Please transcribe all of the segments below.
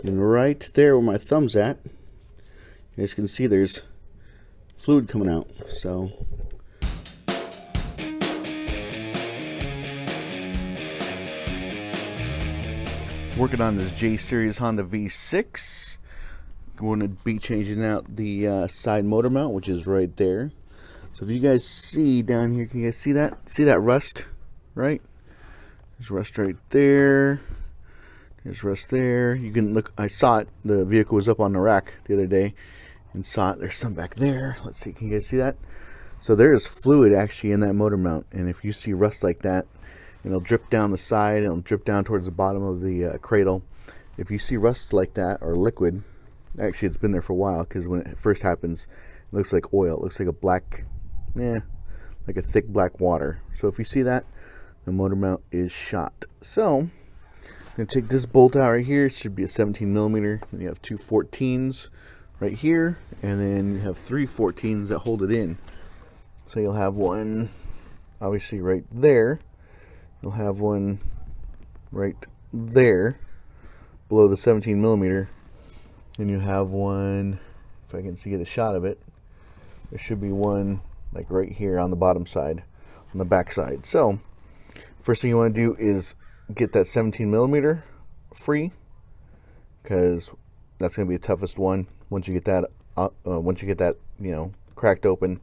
And right there where my thumb's at, you guys can see there's fluid coming out. So working on this J Series Honda V6. Going to be changing out the side motor mount, which is right there. So if you guys see down here, can you guys see that? See that rust, right? There's rust right there. There's rust there. You can look, I saw it. The vehicle was up on the rack the other day and saw it. There's some back there. Let's see, can you guys see that? So there is fluid actually in that motor mount. And if you see rust like that, it'll drip down the side. It'll drip down towards the bottom of the cradle. If you see rust like that or liquid, actually it's been there for a while, because when it first happens, it looks like oil. It looks like a black, like a thick black water. So if you see that, the motor mount is shot. So I'm going to take this bolt out right here. It should be a 17 millimeter. Then you have two 14s right here, and then you have three 14s that hold it in. So you'll have one obviously right there. You'll have one right there below the 17 millimeter. And you have one, if I can get a shot of it, there should be one like right here on the bottom side, on the back side. So first thing you want to do is get that 17 millimeter free, because that's going to be the toughest one. Once you get that, cracked open,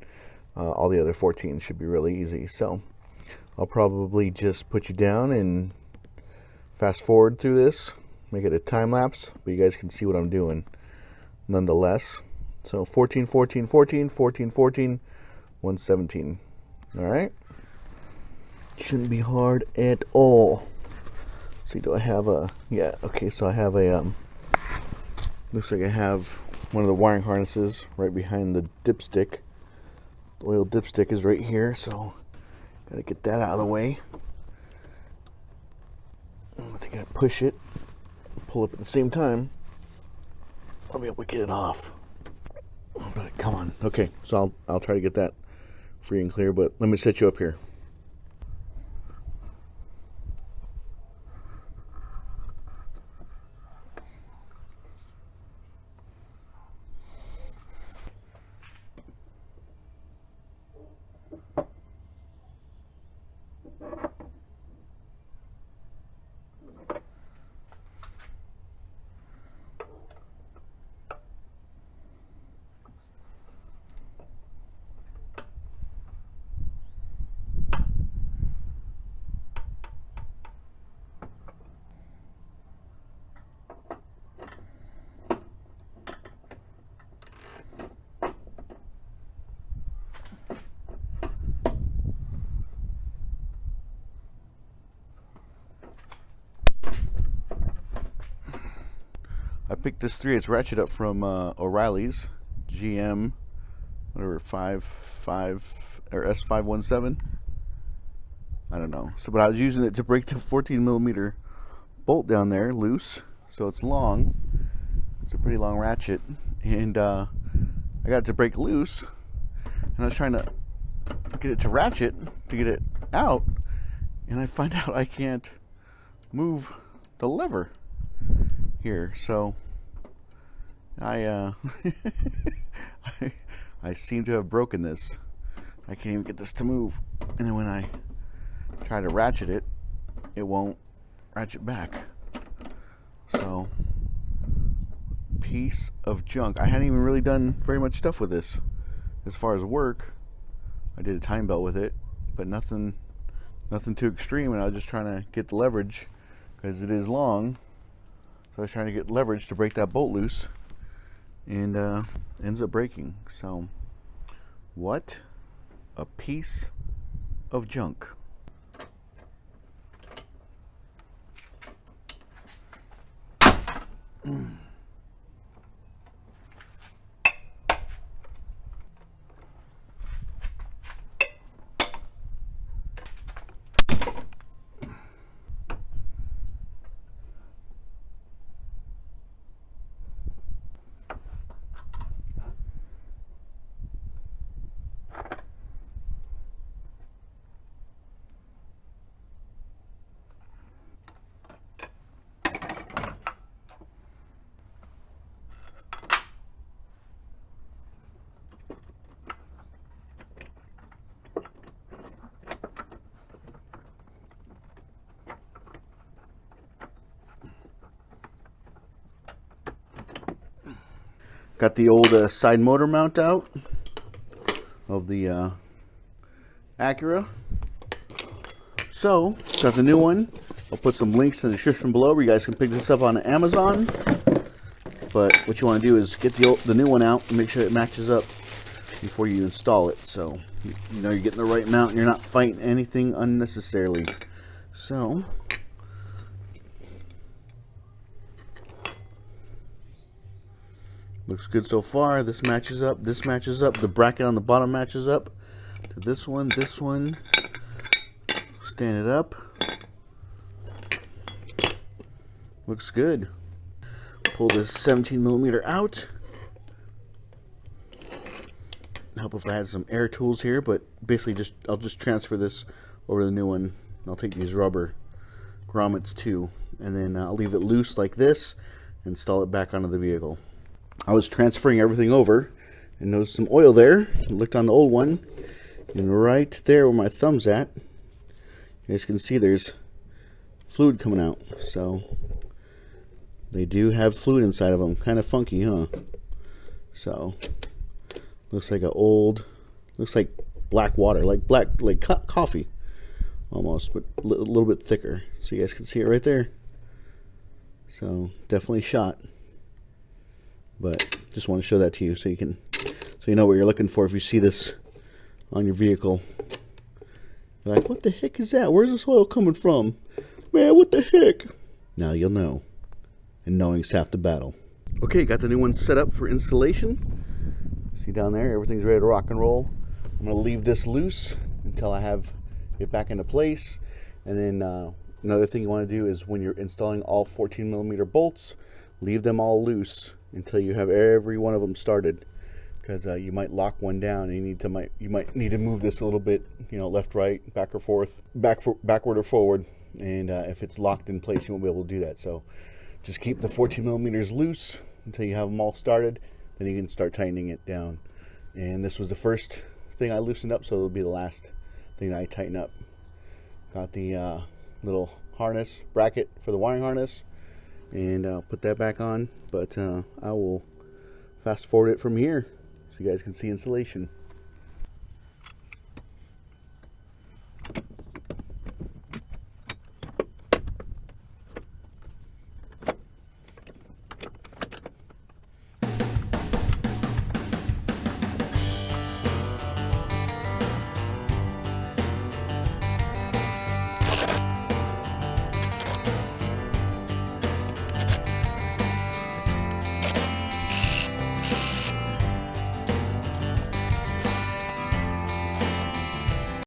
all the other 14s should be really easy. So I'll probably just put you down and fast forward through this, make it a time lapse, but you guys can see what I'm doing nonetheless. So 14, 14, 14, 14, 14, 117. All right. Shouldn't be hard at all. See, do I have a, yeah, okay, so I have a, looks like I have one of the wiring harnesses right behind the dipstick. The oil dipstick is right here, so gotta get that out of the way. I think I push it, pull up at the same time. I'll be able to get it off. But come on. Okay, so I'll try to get that free and clear, but let me set you up here. I picked this 3/8 ratchet up from O'Reilly's GM, whatever, 55 or S517. I don't know. So, but I was using it to break the 14 millimeter bolt down there loose. So it's long. It's a pretty long ratchet, and I got it to break loose, and I was trying to get it to ratchet to get it out, and I find out I can't move the lever here. So I I seem to have broken this. I can't even get this to move, and then when I try to ratchet it, it won't ratchet back. So, piece of junk. I hadn't even really done very much stuff with this as far as work. I did a time belt with it, but nothing too extreme, and I was just trying to get the leverage because it is long. So I was trying to get leverage to break that bolt loose, and ends up breaking. So what a piece of junk. Got the old side motor mount out of the Acura. So, got the new one. I'll put some links in the description below where you guys can pick this up on Amazon. But what you want to do is get the new one out and make sure it matches up before you install it. So, you know you're getting the right mount and you're not fighting anything unnecessarily. So, looks good so far. This matches up. This matches up. The bracket on the bottom matches up to this one. This one. Stand it up. Looks good. Pull this 17mm out. Help if I had some air tools here, but basically I'll just transfer this over to the new one. I'll take these rubber grommets too, and then I'll leave it loose like this, install it back onto the vehicle. I was transferring everything over and noticed some oil there. I looked on the old one, and right there where my thumb's at, you guys can see there's fluid coming out. So they do have fluid inside of them. Kind of funky, huh? So looks like looks like black water, like coffee almost, but a little bit thicker. So you guys can see it right there. So definitely shot. But just want to show that to you so you know what you're looking for if you see this on your vehicle. You're like, what the heck is that? Where's this oil coming from? Man, what the heck? Now you'll know. And knowing's half the battle. Okay, got the new one set up for installation. See down there, everything's ready to rock and roll. I'm going to leave this loose until I have it back into place. And then another thing you want to do is when you're installing all 14mm bolts, leave them all loose until you have every one of them started. Because you might lock one down and you might need to move this a little bit, you know, left, right, back or forth, backward or forward. And if it's locked in place, you won't be able to do that. So just keep the 14mm loose until you have them all started. Then you can start tightening it down. And this was the first thing I loosened up, so it'll be the last thing that I tighten up. Got the little harness bracket for the wiring harness, and I'll put that back on. But I will fast forward it from here so you guys can see installation.